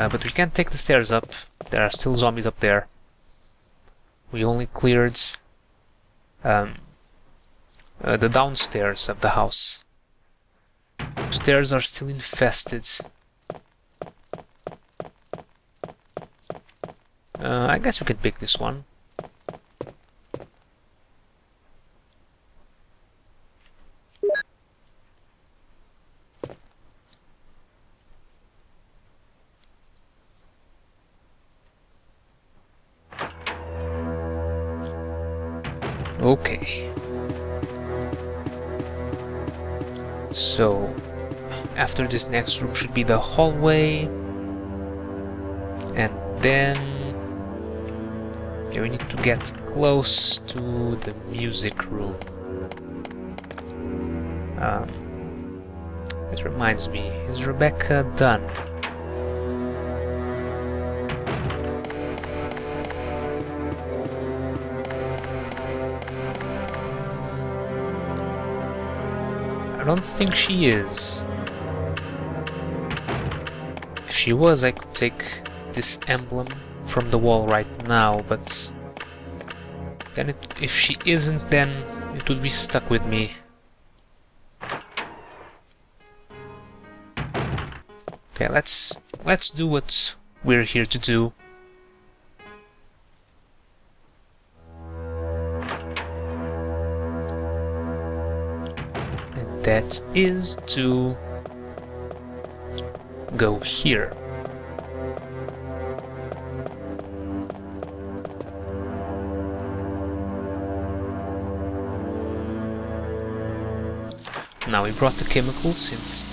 But we can't take the stairs up. There are still zombies up there. We only cleared the downstairs of the house. Upstairs are still infested. I guess we can pick this one. Okay. So, after this next room should be the hallway. And then... okay, we need to get close to the music room. It reminds me, is Rebecca done? I don't think she is. If she was, I could take this emblem from the wall right now, but then if she isn't, then it would be stuck with me. Okay, let's do what we're here to do. And that is to go here. Now we brought the chemicals since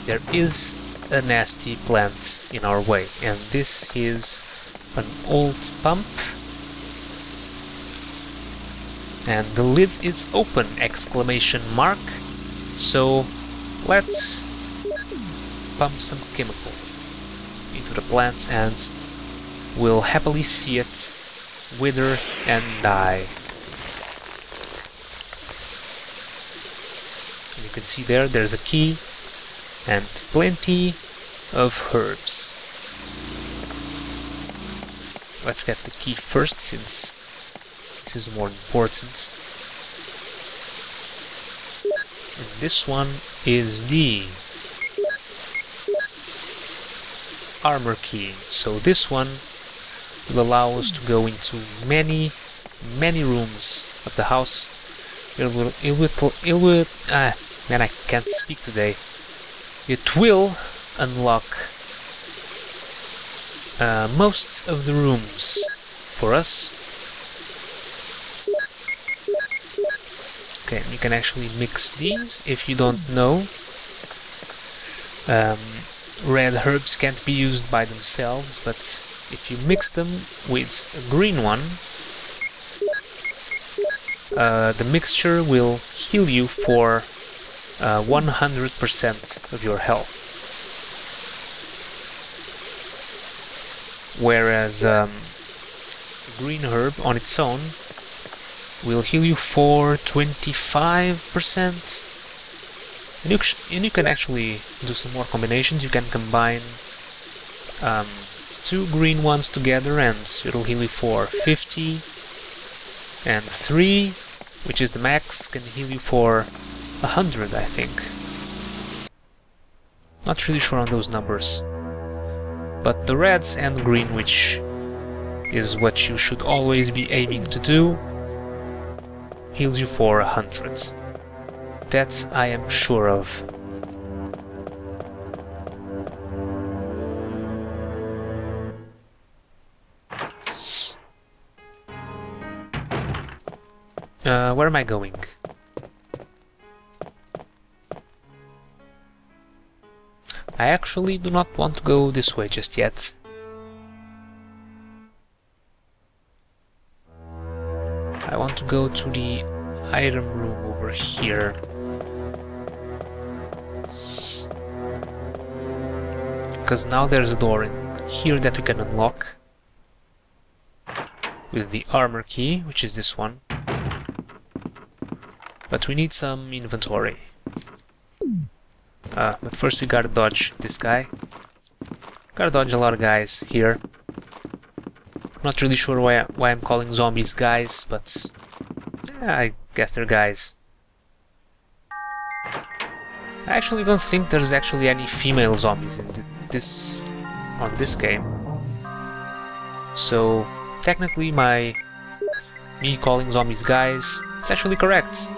there is a nasty plant in our way, and this is an old pump, and the lid is open! Exclamation mark. So let's pump some chemical into the plant and we'll happily see it wither and die. You can see there's a key and plenty of herbs. Let's get the key first, since this is more important. And this one is the armor key. So this one will allow us to go into many rooms of the house. Man, I can't speak today. It will unlock most of the rooms for us. Okay, you can actually mix these if you don't know. Red herbs can't be used by themselves, but if you mix them with a green one, the mixture will heal you for 100% of your health. Whereas green herb on its own will heal you for 25%. And you can actually do some more combinations. You can combine 2 green ones together and it'll heal you for 50, and 3, which is the max, can heal you for 100, I think. Not really sure on those numbers. But the reds and green, which is what you should always be aiming to do, heals you for 100. That I am sure of. Where am I going? I actually do not want to go this way just yet. I want to go to the item room over here. Because now there's a door in here that we can unlock with the armor key, which is this one. But we need some inventory. But first we gotta dodge this guy. Gotta dodge a lot of guys here. Not really sure why I'm calling zombies guys, but I guess they're guys. I actually don't think there's actually any female zombies in on this game. So technically me calling zombies guys, it's actually correct.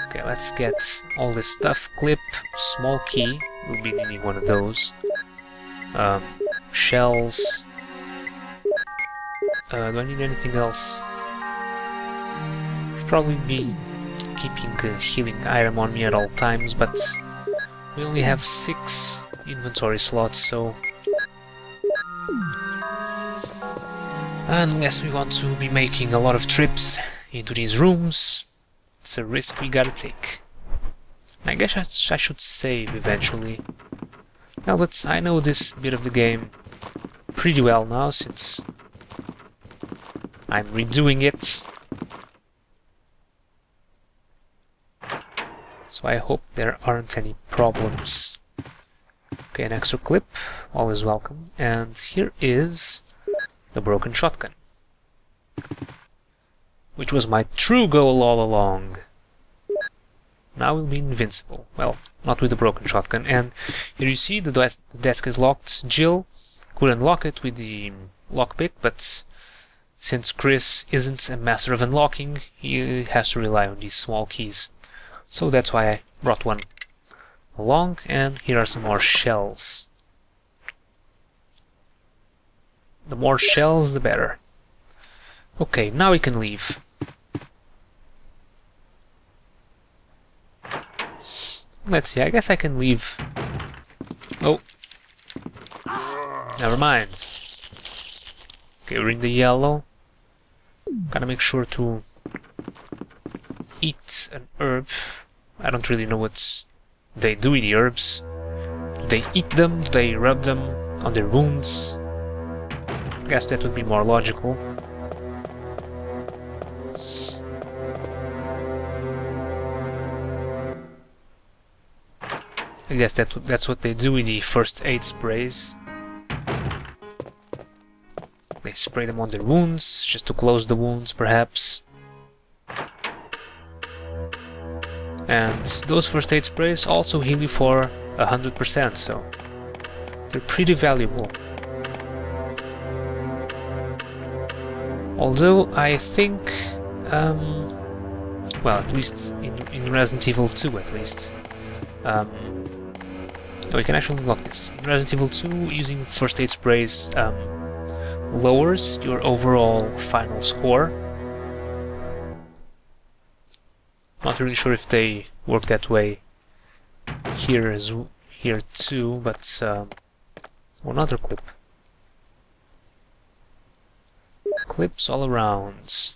Okay, let's get all this stuff. Clip, small key, we'll be needing one of those. Shells. Do I need anything else? Should probably be keeping a healing item on me at all times, but we only have 6 inventory slots, so unless we want to be making a lot of trips into these rooms, it's a risk we gotta take. I guess I should save eventually. Now, but I know this bit of the game pretty well now, since I'm redoing it. So I hope there aren't any problems. Okay, an extra clip, all is welcome. And here is the broken shotgun, which was my true goal all along. Now we'll be invincible. Well, not with the broken shotgun. And here you see the desk is locked. Jill could unlock it with the lockpick, but since Chris isn't a master of unlocking, he has to rely on these small keys. So that's why I brought one along, and here are some more shells. The more shells, the better. Okay, now we can leave. Let's see, I guess I can leave. Oh. Never mind. Okay, we're in the yellow. Gotta make sure to eat an herb. I don't really know what they do with the herbs. Do they eat them? Do they rub them on their wounds? I guess that would be more logical. I guess that's what they do with the first aid sprays. They spray them on their wounds, just to close the wounds, perhaps. And those first aid sprays also heal you for 100%, so they're pretty valuable. Although I think, well, at least in Resident Evil 2, at least, we can actually unlock this. In Resident Evil 2, using first aid sprays lowers your overall final score. Not really sure if they work that way here too, but another clip. Clips all around.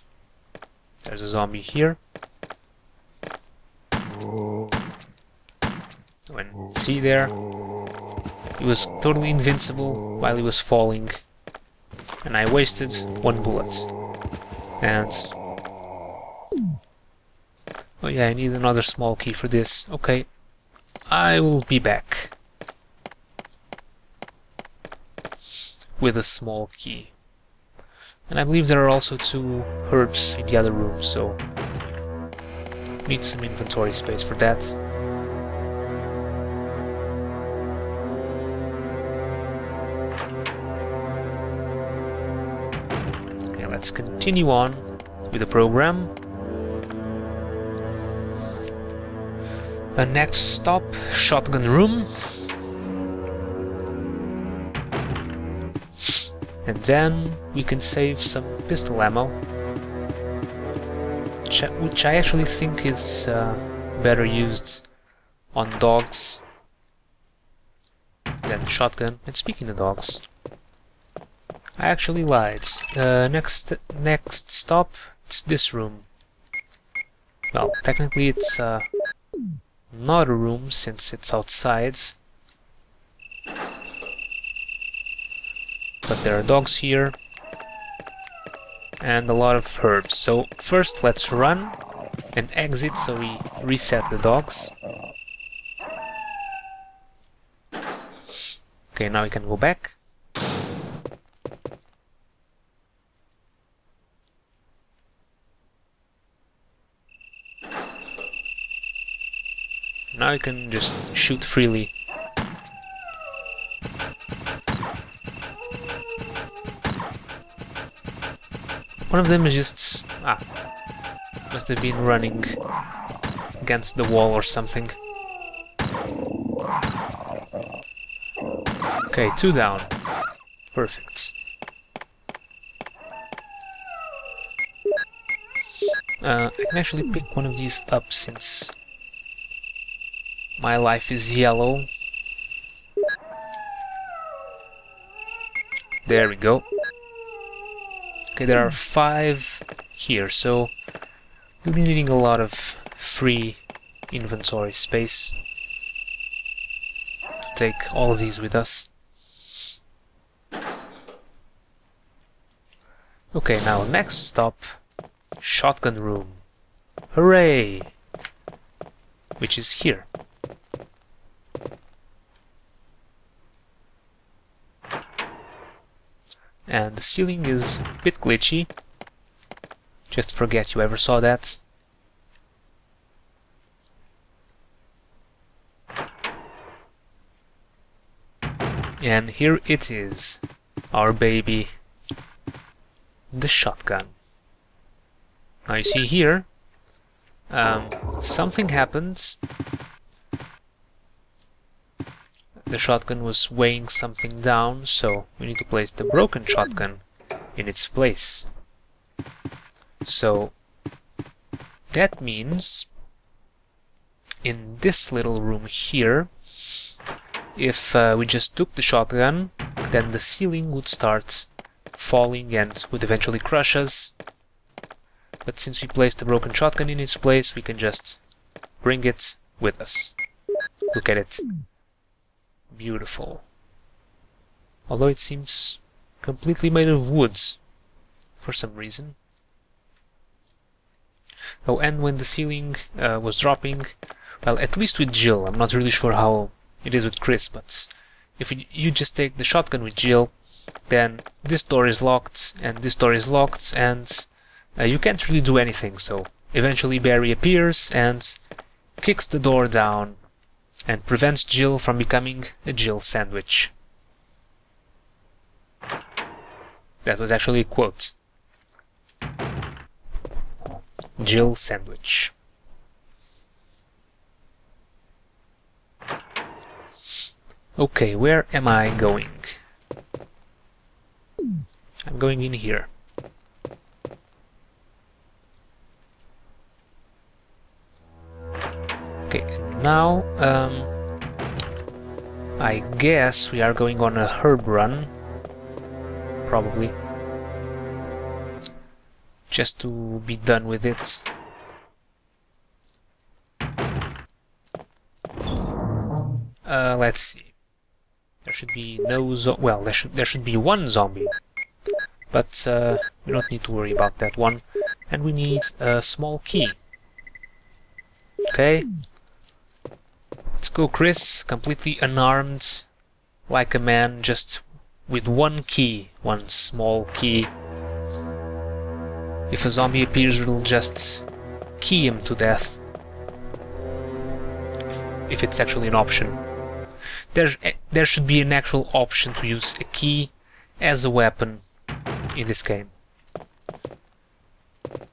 There's a zombie here. And see there, he was totally invincible while he was falling, and I wasted 1 bullet. And oh yeah, I need another small key for this. Okay, I will be back with a small key. And I believe there are also 2 herbs in the other room, so need some inventory space for that. Okay, let's continue on with the program. A next stop, shotgun room. And then we can save some pistol ammo, which I actually think is better used on dogs than the shotgun. And speaking of dogs, I actually lied. Next stop, it's this room. Well, technically it's not a room since it's outside. But there are dogs here, and a lot of herbs. So first let's run and exit so we reset the dogs. Okay, now we can go back. Now you can just shoot freely. One of them is just... must have been running against the wall or something. Okay, 2 down. Perfect. I can actually pick one of these up since my life is yellow. There we go. Okay, there are 5 here, so we'll be needing a lot of free inventory space to take all of these with us. Okay, now next stop, shotgun room. Hooray! Which is here. And the ceiling is a bit glitchy. Just forget you ever saw that. And here it is, our baby, the shotgun. Now you see here, something happened. The shotgun was weighing something down, so we need to place the broken shotgun in its place. So that means in this little room here, if we just took the shotgun, then the ceiling would start falling and would eventually crush us. But since we placed the broken shotgun in its place, we can just bring it with us. Look at it. Beautiful. Although it seems completely made of wood for some reason. Oh, and when the ceiling was dropping, well, at least with Jill, I'm not really sure how it is with Chris, but if you just take the shotgun with Jill, then this door is locked, and this door is locked, and you can't really do anything, so eventually Barry appears and kicks the door down and prevents Jill from becoming a Jill sandwich. That was actually a quote. Jill sandwich. Okay, where am I going? I'm going in here. Okay, and now I guess we are going on a herb run, probably, just to be done with it. Let's see. There should be no well, there should be one zombie, but we don't need to worry about that one, and we need a small key. Okay. Let's go, Chris, completely unarmed, like a man, just with one key, one small key. If a zombie appears, we'll just key him to death. If it's actually an option. There should be an actual option to use a key as a weapon in this game.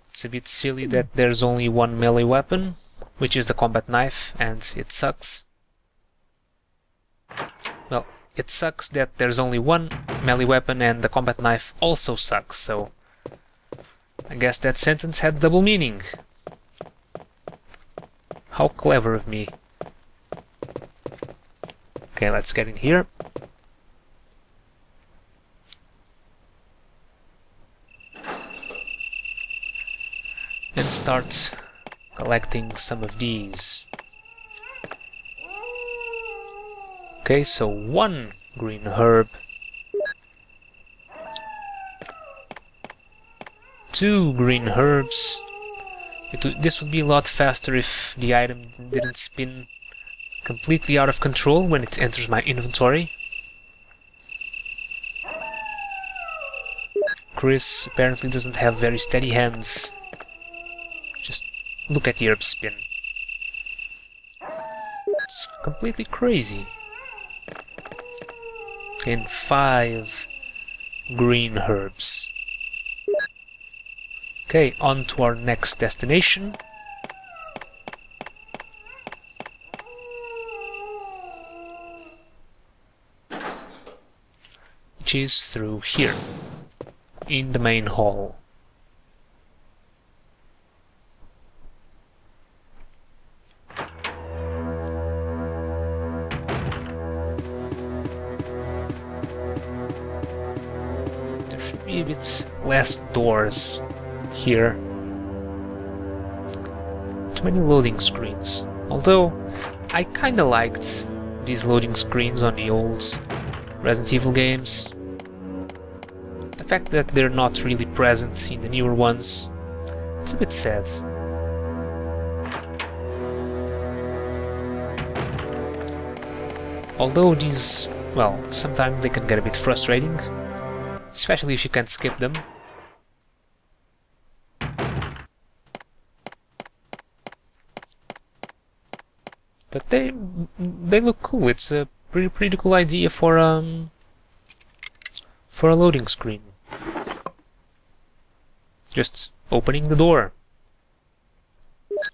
It's a bit silly that there's only one melee weapon, which is the combat knife, and it sucks. Well, it sucks that there's only one melee weapon and the combat knife also sucks, so I guess that sentence had double meaning. How clever of me. Okay, let's get in here. And start collecting some of these. Okay, so 1 green herb, 2 green herbs. This would be a lot faster if the item didn't spin completely out of control when it enters my inventory. Chris apparently doesn't have very steady hands. Just look at the herb spin. It's completely crazy. And 5 green herbs. Okay, on to our next destination. Which is through here, in the main hall. There should be a bit less doors here. Too many loading screens. Although I kinda liked these loading screens on the old Resident Evil games. The fact that they're not really present in the newer ones, it's a bit sad. Although these, well, sometimes they can get a bit frustrating, especially if you can't skip them. But they look cool. It's a pretty cool idea for a loading screen. Just opening the door.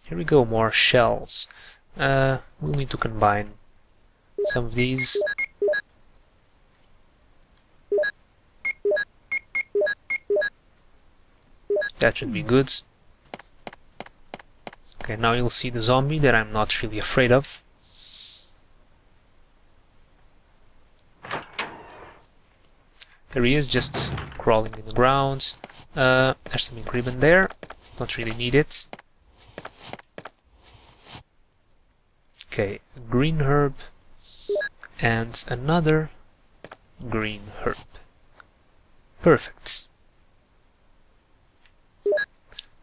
Here we go, more shells. We'll need to combine some of these. That should be good. Okay, now you'll see the zombie that I'm not really afraid of. There he is, just crawling in the ground. There's some ink ribbon there. Don't really need it. Okay, green herb and another green herb. Perfect.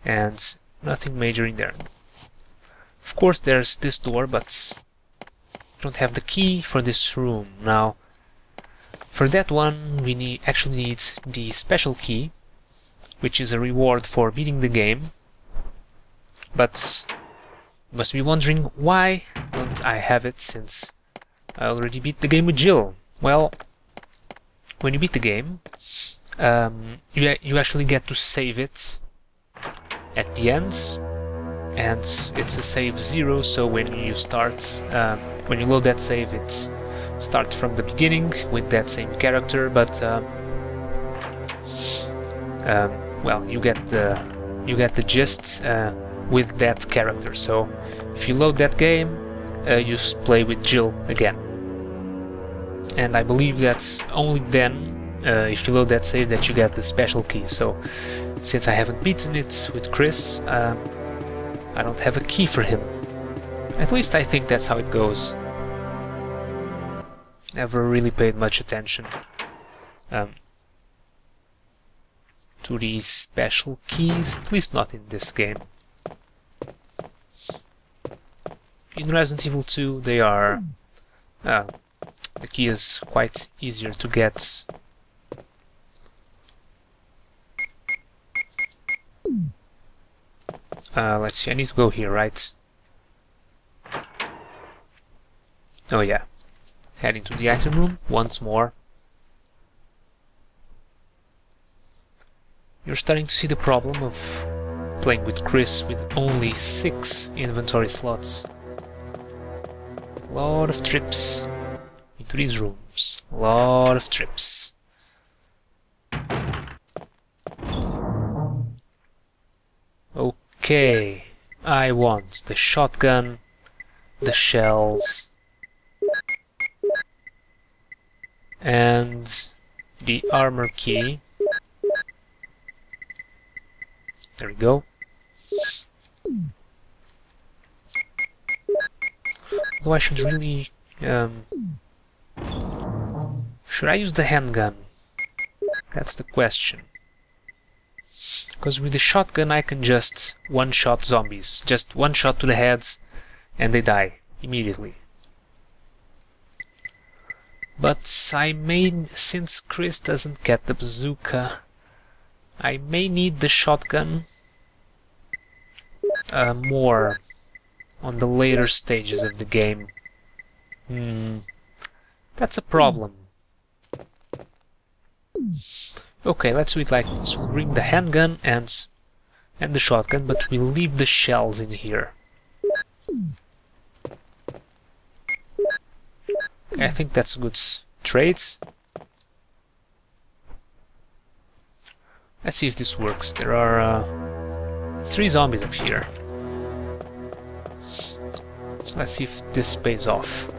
And nothing major in there. Of course there's this door, but I don't have the key for this room. Now, for that one we actually need the special key, which is a reward for beating the game. But you must be wondering, why don't I have it since I already beat the game with Jill? Well, when you beat the game, you actually get to save it at the end, and it's a save 0, so when you start, when you load that save, it starts from the beginning with that same character, but well, you get the gist with that character. So if you load that game, you play with Jill again, and I believe that's only then, if you load that save, that you get the special key. So since I haven't beaten it with Chris, I don't have a key for him. At least I think that's how it goes. Never really paid much attention to these special keys, at least not in this game. In Resident Evil 2 they are... the key is quite easier to get. Let's see, I need to go here, right? Oh yeah. Heading to the item room once more. You're starting to see the problem of playing with Chris with only 6 inventory slots. A lot of trips into these rooms. A lot of trips. Okay, I want the shotgun, the shells, and the armor key. There we go. Though I should really... should I use the handgun? That's the question. Because with the shotgun I can just one-shot zombies. Just one shot to the heads and they die immediately. But I may, since Chris doesn't get the bazooka, I may need the shotgun more on the later stages of the game. That's a problem. Okay, let's do it like this. We'll bring the handgun and the shotgun, but we'll leave the shells in here. I think that's a good trade. Let's see if this works. There are 3 zombies up here. So let's see if this pays off.